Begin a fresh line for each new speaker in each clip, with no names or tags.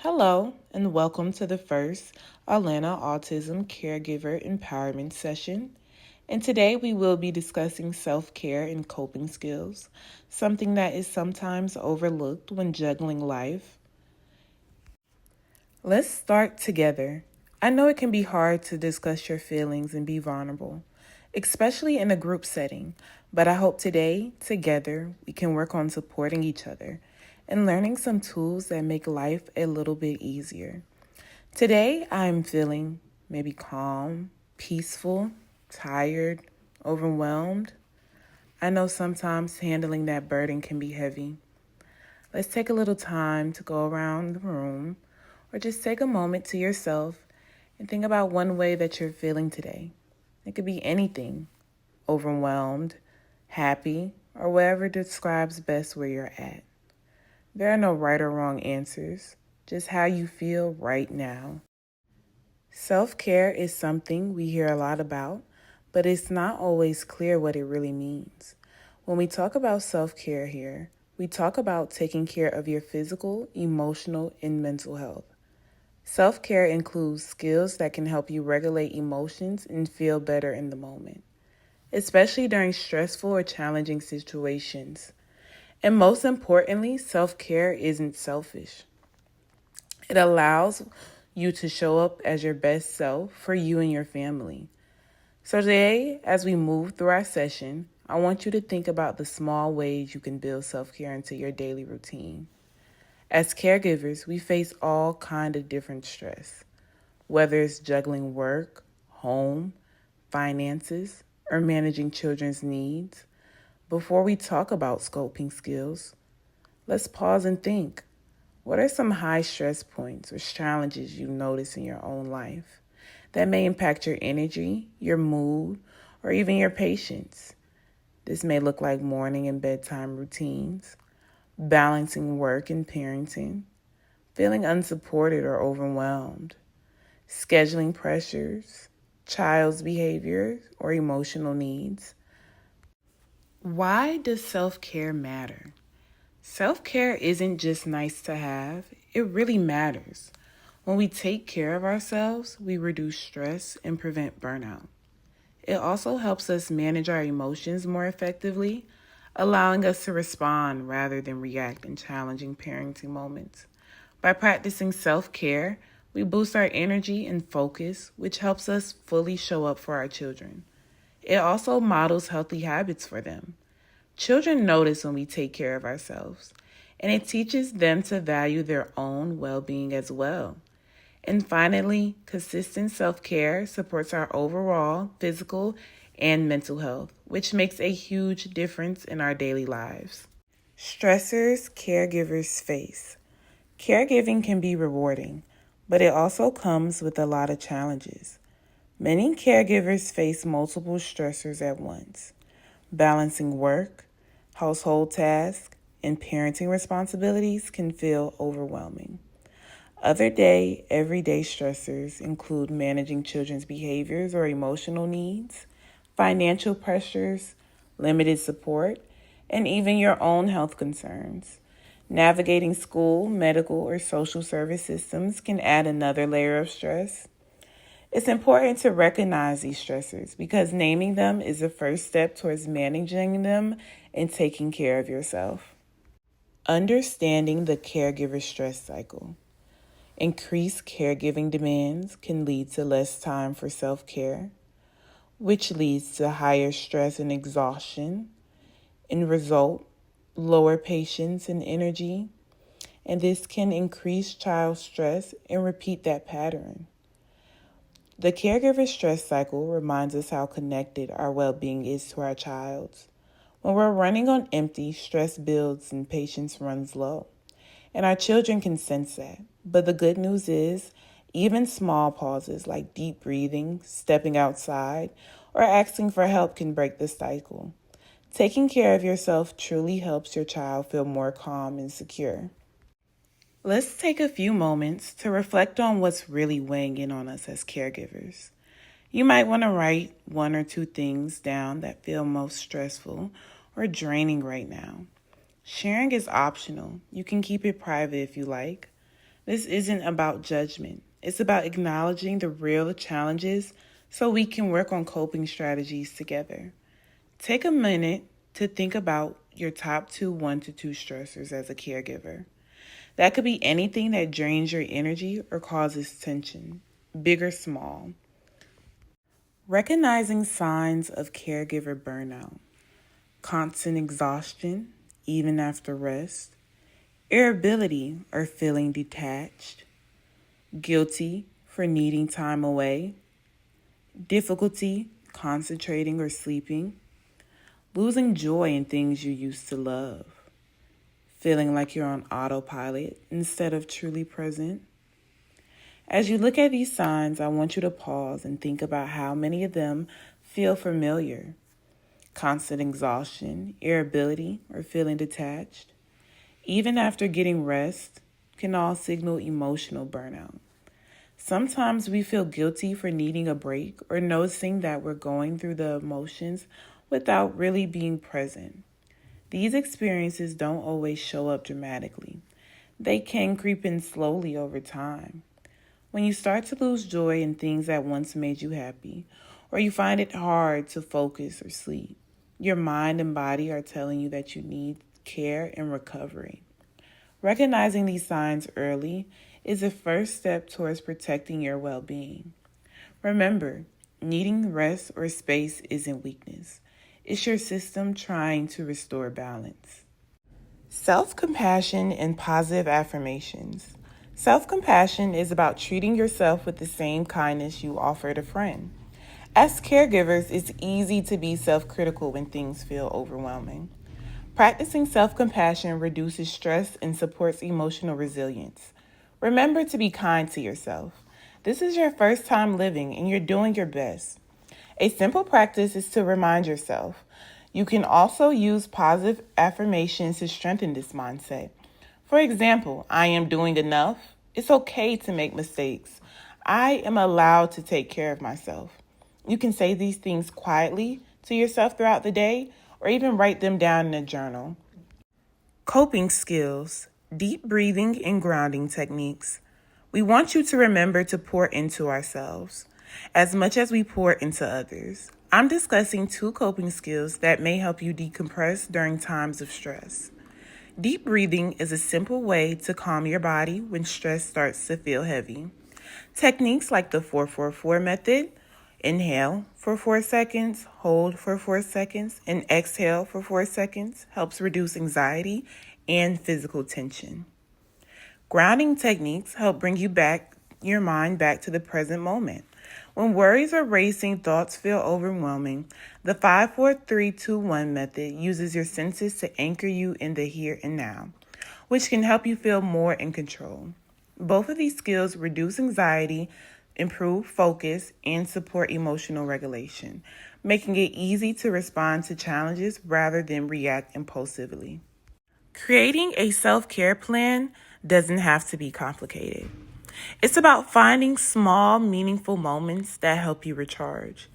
Hello, and welcome to the first Atlanta Autism Caregiver Empowerment Session. And today we will be discussing self-care and coping skills, something that is sometimes overlooked when juggling life. Let's start together. I know it can be hard to discuss your feelings and be vulnerable, especially in a group setting, but I hope today, together, we can work on supporting each other and learning some tools that make life a little bit easier. Today, I'm feeling maybe calm, peaceful, tired, overwhelmed. I know sometimes handling that burden can be heavy. Let's take a little time to go around the room or just take a moment to yourself and think about one way that you're feeling today. It could be anything, overwhelmed, happy, or whatever describes best where you're at. There are no right or wrong answers, just how you feel right now. Self-care is something we hear a lot about, but it's not always clear what it really means. When we talk about self-care here, we talk about taking care of your physical, emotional, and mental health. Self-care includes skills that can help you regulate emotions and feel better in the moment, especially during stressful or challenging situations. And most importantly, self-care isn't selfish. It allows you to show up as your best self for you and your family. So today, as we move through our session, I want you to think about the small ways you can build self-care into your daily routine. As caregivers, we face all kinds of different stress, whether it's juggling work, home, finances, or managing children's needs. Before we talk about scoping skills, let's pause and think. What are some high stress points or challenges you notice in your own life that may impact your energy, your mood, or even your patience? This may look like morning and bedtime routines, balancing work and parenting, feeling unsupported or overwhelmed, scheduling pressures, child's behavior or emotional needs. Why does self-care matter? Self-care isn't just nice to have, it really matters. When we take care of ourselves, we reduce stress and prevent burnout. It also helps us manage our emotions more effectively, allowing us to respond rather than react in challenging parenting moments. By practicing self-care, we boost our energy and focus, which helps us fully show up for our children. It also models healthy habits for them. Children notice when we take care of ourselves, and it teaches them to value their own well-being as well. And finally, consistent self-care supports our overall physical and mental health, which makes a huge difference in our daily lives. Stressors caregivers face. Caregiving can be rewarding, but it also comes with a lot of challenges. Many caregivers face multiple stressors at once. Balancing work, household tasks, and parenting responsibilities can feel overwhelming. Everyday stressors include managing children's behaviors or emotional needs, financial pressures, limited support, and even your own health concerns. Navigating school, medical, or social service systems can add another layer of stress. It's important to recognize these stressors because naming them is the first step towards managing them and taking care of yourself. Understanding the caregiver stress cycle. Increased caregiving demands can lead to less time for self-care, which leads to higher stress and exhaustion. In result, lower patience and energy, and this can increase child stress and repeat that pattern. The caregiver stress cycle reminds us how connected our well-being is to our child's. When we're running on empty, stress builds and patience runs low. And our children can sense that. But the good news is, even small pauses like deep breathing, stepping outside, or asking for help can break the cycle. Taking care of yourself truly helps your child feel more calm and secure. Let's take a few moments to reflect on what's really weighing in on us as caregivers. You might want to write one or two things down that feel most stressful or draining right now. Sharing is optional. You can keep it private if you like. This isn't about judgment. It's about acknowledging the real challenges so we can work on coping strategies together. Take a minute to think about your top 1 to 2 stressors as a caregiver. That could be anything that drains your energy or causes tension, big or small. Recognizing signs of caregiver burnout: constant exhaustion, even after rest, irritability or feeling detached, guilty for needing time away, difficulty concentrating or sleeping, losing joy in things you used to love, feeling like you're on autopilot instead of truly present. As you look at these signs, I want you to pause and think about how many of them feel familiar. Constant exhaustion, irritability, or feeling detached, even after getting rest, can all signal emotional burnout. Sometimes we feel guilty for needing a break or noticing that we're going through the emotions without really being present. These experiences don't always show up dramatically. They can creep in slowly over time. When you start to lose joy in things that once made you happy, or you find it hard to focus or sleep, your mind and body are telling you that you need care and recovery. Recognizing these signs early is the first step towards protecting your well-being. Remember, needing rest or space isn't weakness. It's your system trying to restore balance. Self-compassion and positive affirmations. Self-compassion is about treating yourself with the same kindness you offered a friend. As caregivers, it's easy to be self-critical when things feel overwhelming. Practicing self-compassion reduces stress and supports emotional resilience. Remember to be kind to yourself. This is your first time living and you're doing your best. A simple practice is to remind yourself. You can also use positive affirmations to strengthen this mindset. For example, I am doing enough. It's okay to make mistakes. I am allowed to take care of myself. You can say these things quietly to yourself throughout the day or even write them down in a journal. Coping skills, deep breathing and grounding techniques. We want you to remember to pour into ourselves as much as we pour into others. I'm discussing 2 coping skills that may help you decompress during times of stress. Deep breathing is a simple way to calm your body when stress starts to feel heavy. Techniques like the 4-4-4 method, inhale for 4 seconds, hold for 4 seconds, and exhale for 4 seconds, helps reduce anxiety and physical tension. Grounding techniques help bring your mind back to the present moment. When worries or racing thoughts feel overwhelming, the 5-4-3-2-1 method uses your senses to anchor you in the here and now, which can help you feel more in control. Both of these skills reduce anxiety, improve focus, and support emotional regulation, making it easy to respond to challenges rather than react impulsively. Creating a self-care plan doesn't have to be complicated. It's about finding small, meaningful moments that help you recharge.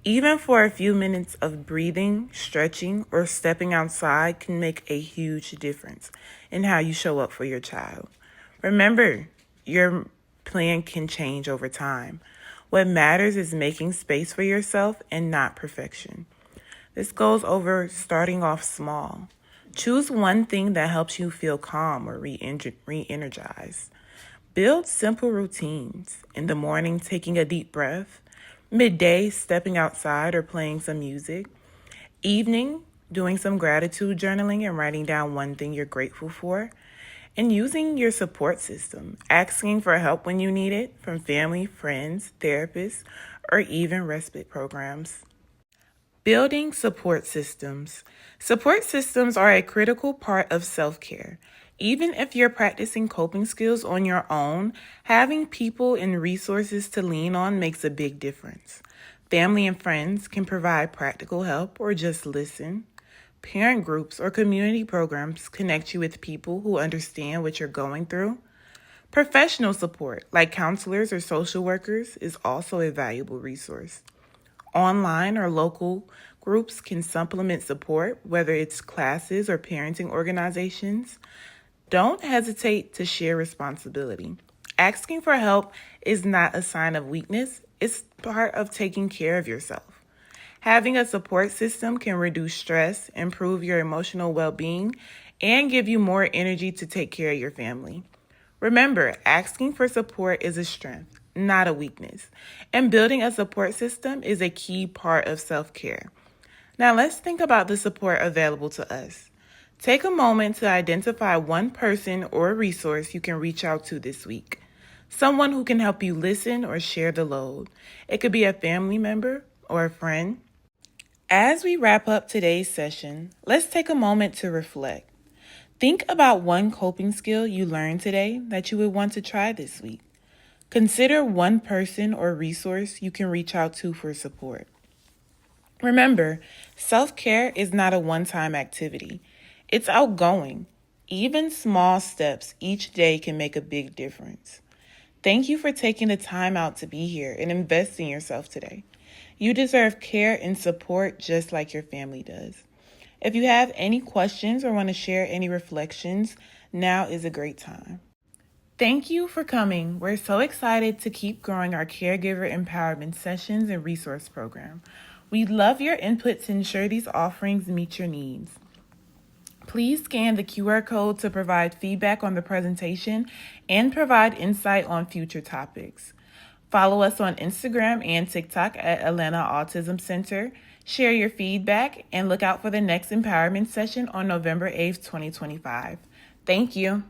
Even for a few minutes of breathing, stretching, or stepping outside can make a huge difference in how you show up for your child. Remember, your plan can change over time. What matters is making space for yourself and not perfection. This goes over starting off small. Choose one thing that helps you feel calm or re-energized. Build simple routines. In the morning, taking a deep breath. Midday, stepping outside or playing some music. Evening, doing some gratitude journaling and writing down one thing you're grateful for. And using your support system, asking for help when you need it from family, friends, therapists, or even respite programs. Building support systems. Support systems are a critical part of self-care. Even if you're practicing coping skills on your own, having people and resources to lean on makes a big difference. Family and friends can provide practical help or just listen. Parent groups or community programs connect you with people who understand what you're going through. Professional support, like counselors or social workers, is also a valuable resource. Online or local groups can supplement support, whether it's classes or parenting organizations. Don't hesitate to share responsibility. Asking for help is not a sign of weakness, it's part of taking care of yourself. Having a support system can reduce stress, improve your emotional well being, and give you more energy to take care of your family. Remember, asking for support is a strength, not a weakness, and building a support system is a key part of self care. Now, let's think about the support available to us. Take a moment to identify one person or resource you can reach out to this week. Someone who can help you listen or share the load. It could be a family member or a friend. As we wrap up today's session, let's take a moment to reflect. Think about one coping skill you learned today that you would want to try this week. Consider one person or resource you can reach out to for support. Remember, self-care is not a one-time activity. It's outgoing. Even small steps each day can make a big difference. Thank you for taking the time out to be here and invest in yourself today. You deserve care and support just like your family does. If you have any questions or want to share any reflections, now is a great time. Thank you for coming. We're so excited to keep growing our caregiver empowerment sessions and resource program. We'd love your input to ensure these offerings meet your needs. Please scan the QR code to provide feedback on the presentation and provide insight on future topics. Follow us on Instagram and TikTok at Atlanta Autism Center. Share your feedback and look out for the next empowerment session on November 8th, 2025. Thank you.